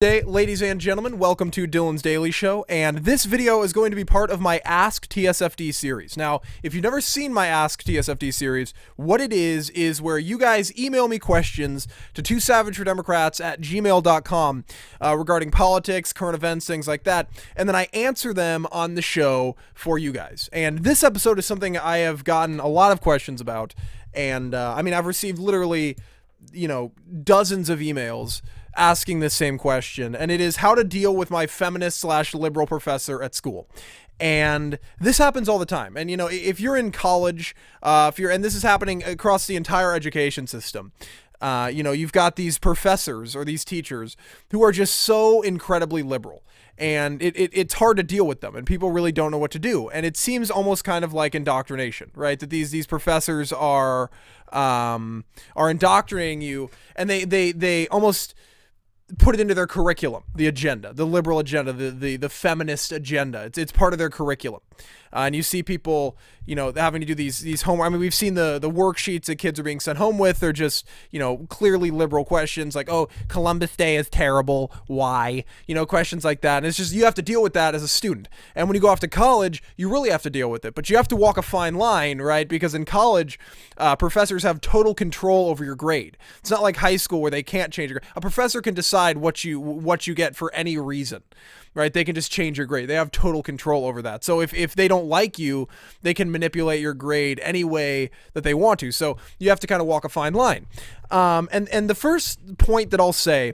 Hey, ladies and gentlemen, welcome to Dylan's Daily Show, and this video is going to be part of my Ask TSFD series. Now, if you've never seen my Ask TSFD series, what it is where you guys email me questions to twosavagefordemocrats@gmail.com regarding politics, current events, things like that, and then I answer them on the show for you guys. And this episode is something I have gotten a lot of questions about, and I mean, I've received literally, dozens of emails asking this same question, and it is how to deal with my feminist/liberal professor at school. And this happens all the time. And if you're in college, and this is happening across the entire education system, you've got these professors or these teachers who are just so incredibly liberal, and it's hard to deal with them, and people really don't know what to do. And it seems almost kind of like indoctrination, right? That these professors are indoctrinating you, and they almost put it into their curriculum, the agenda, the liberal agenda, the feminist agenda. It's part of their curriculum. And you see people, having to do these homework. I mean, we've seen the worksheets that kids are being sent home with. They're just, clearly liberal questions like, oh, Columbus Day is terrible. Why? Questions like that. And it's just, you have to deal with that as a student. And when you go off to college, you really have to deal with it. But you have to walk a fine line, right? Because in college, professors have total control over your grade. It's not like high school where they can't change your grade. A professor can decide what you get for any reason. Right? They can just change your grade. They have total control over that. So if they don't like you, they can manipulate your grade any way that they want to. So you have to kind of walk a fine line. And the first point that I'll say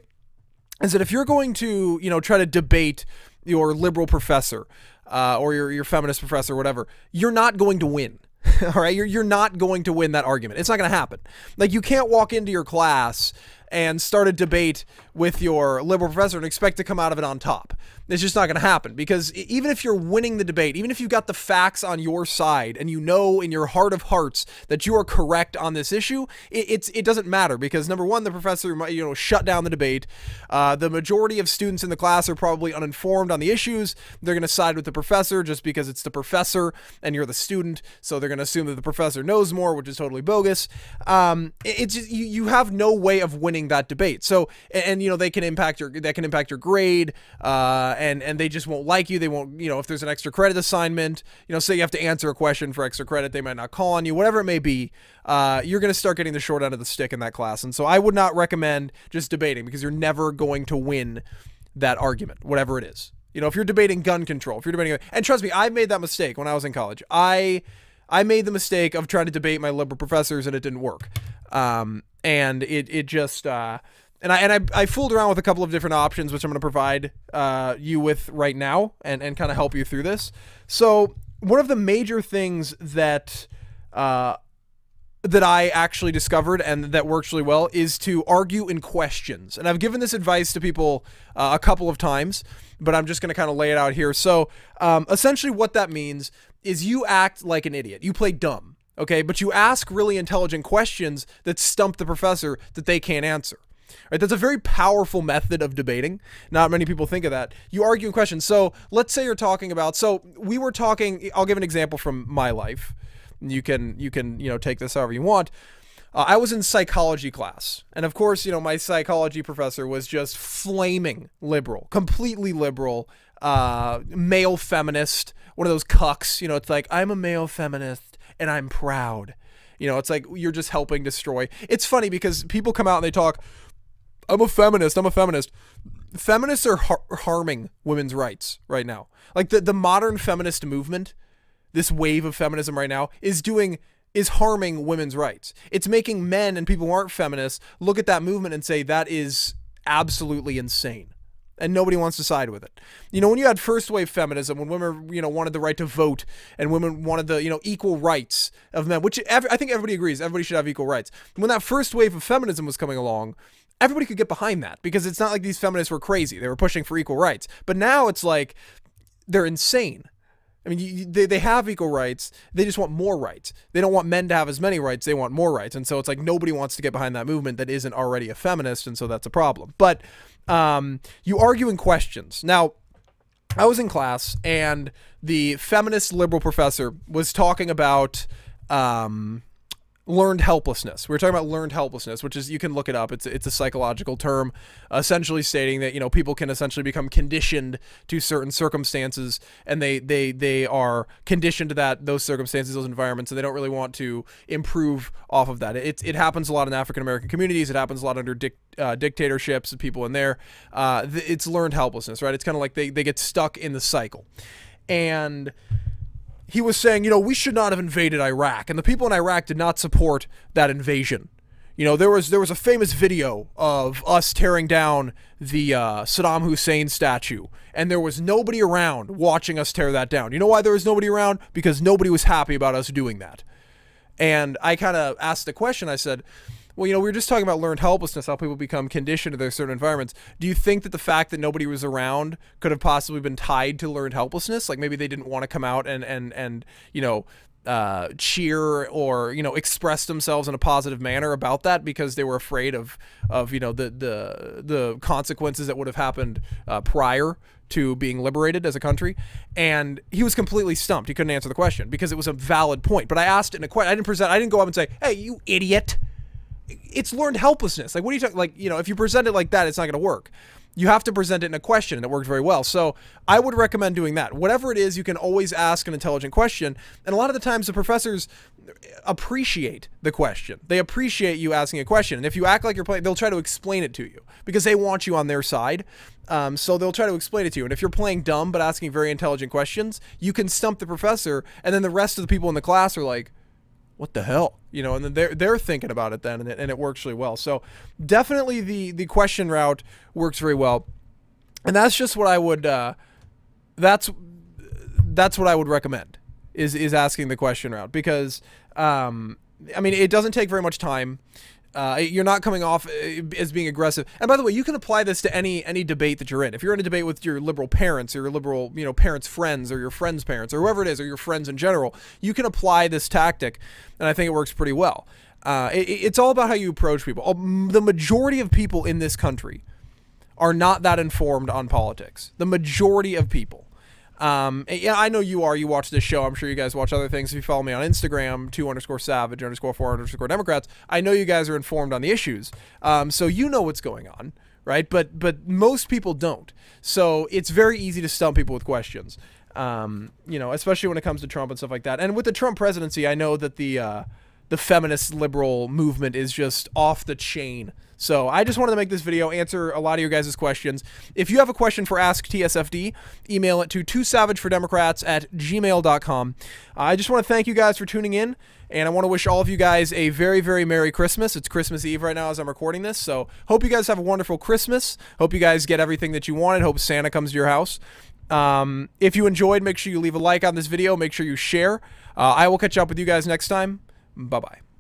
is that if you're going to, try to debate your liberal professor or your feminist professor, whatever, you're not going to win. All right? You're not going to win that argument. It's not going to happen. Like, you can't walk into your class and start a debate with your liberal professor and expect to come out of it on top. It's just not going to happen, because even if you're winning the debate, even if you've got the facts on your side and you know in your heart of hearts that you are correct on this issue, it doesn't matter, because number one, the professor might, shut down the debate. The majority of students in the class are probably uninformed on the issues. They're going to side with the professor just because it's the professor and you're the student. So they're going to assume that the professor knows more, which is totally bogus. It's just, you have no way of winning that debate. So, and that can impact your grade, and they just won't like you. They won't, if there's an extra credit assignment, say you have to answer a question for extra credit, they might not call on you, whatever it may be. You're going to start getting the short end of the stick in that class. And so I would not recommend just debating, because you're never going to win that argument, whatever it is. If you're debating gun control, if you're debating, and trust me, I've made that mistake when I was in college. I made the mistake of trying to debate my liberal professors, and it didn't work. And it just, and I fooled around with a couple of different options, which I'm going to provide you with right now, and kind of help you through this. So one of the major things that I actually discovered and that works really well is to argue in questions. And I've given this advice to people a couple of times, but I'm just going to kind of lay it out here. So essentially what that means is you act like an idiot. You play dumb, okay? But you ask really intelligent questions that stump the professor that they can't answer. Right, that's a very powerful method of debating. Not many people think of that. You argue in questions. So let's say you're talking about, we were talking, I'll give an example from my life. You can take this however you want. I was in psychology class, and of course, my psychology professor was just flaming liberal, completely liberal, male feminist, one of those cucks. It's like, I'm a male feminist and I'm proud. It's like, you're just helping destroy. It's funny because people come out and they talk, I'm a feminist. Feminists are harming women's rights right now. Like the modern feminist movement, this wave of feminism right now is harming women's rights. It's making men and people who aren't feminists look at that movement and say that is absolutely insane. And nobody wants to side with it. When you had first wave feminism, when women, wanted the right to vote, and women wanted the, equal rights of men, which I think everybody agrees, everybody should have equal rights. When that first wave of feminism was coming along, everybody could get behind that, because it's not like these feminists were crazy. They were pushing for equal rights. But now it's like, they're insane. I mean, they have equal rights. They just want more rights. They don't want men to have as many rights. They want more rights. And so it's like, nobody wants to get behind that movement that isn't already a feminist. And so that's a problem. But you argue in questions. Now, I was in class, and the feminist liberal professor was talking about learned helplessness. We were talking about learned helplessness, which is, you can look it up. It's a psychological term, essentially stating that, you know, people can essentially become conditioned to certain circumstances, and they are conditioned to those circumstances, those environments, and they don't really want to improve off of that. It happens a lot in African American communities. It happens a lot under dictatorships and people in there. It's learned helplessness, right? It's kind of like they get stuck in the cycle. And he was saying, you know, we should not have invaded Iraq, and the people in Iraq did not support that invasion. You know, there was a famous video of us tearing down the Saddam Hussein statue, and there was nobody around watching us tear that down. You know why there was nobody around? Because nobody was happy about us doing that. And I kind of asked the question, I said, well, you know, we were just talking about learned helplessness, how people become conditioned to their certain environments. Do you think that the fact that nobody was around could have possibly been tied to learned helplessness? Like maybe they didn't want to come out and you know, cheer or, you know, express themselves in a positive manner about that because they were afraid of you know, the consequences that would have happened prior to being liberated as a country. And he was completely stumped. He couldn't answer the question because it was a valid point. But I asked it in a question. I didn't go up and say, hey, you idiot. It's learned helplessness. Like, what are you talking? Like, you know, if you present it like that, it's not going to work. You have to present it in a question, and it worked very well. So I would recommend doing that. Whatever it is, you can always ask an intelligent question. And a lot of the times the professors appreciate the question. They appreciate you asking a question. And if you act like you're playing, they'll try to explain it to you because they want you on their side. So they'll try to explain it to you. And if you're playing dumb but asking very intelligent questions, you can stump the professor, and then the rest of the people in the class are like, what the hell, you know, and then they're thinking about it then, and it works really well. So definitely the question route works very well, and that's just what I would that's what I would recommend is asking the question route, because I mean, it doesn't take very much time. You're not coming off as being aggressive. And by the way, you can apply this to any debate that you're in. If you're in a debate with your liberal parents or your liberal, you know, parents' friends or your friends' parents or whoever it is, or your friends in general, you can apply this tactic, and I think it works pretty well. It's all about how you approach people. The majority of people in this country are not that informed on politics. The majority of people. Yeah, I know you are. You watch this show. I'm sure you guys watch other things. If you follow me on Instagram, 2_savage_4_ Democrats, I know you guys are informed on the issues. So you know what's going on, right? But most people don't. So it's very easy to stump people with questions. You know, especially when it comes to Trump and stuff like that. And with the Trump presidency, I know that the feminist liberal movement is just off the chain. So I just wanted to make this video, answer a lot of your guys' questions. If you have a question for Ask TSFD, email it to twosavagefordemocrats@gmail.com. I just want to thank you guys for tuning in, and I want to wish all of you guys a very, very Merry Christmas. It's Christmas Eve right now as I'm recording this, so hope you guys have a wonderful Christmas. Hope you guys get everything that you wanted. Hope Santa comes to your house. If you enjoyed, make sure you leave a like on this video. Make sure you share. I will catch up with you guys next time. Bye-bye.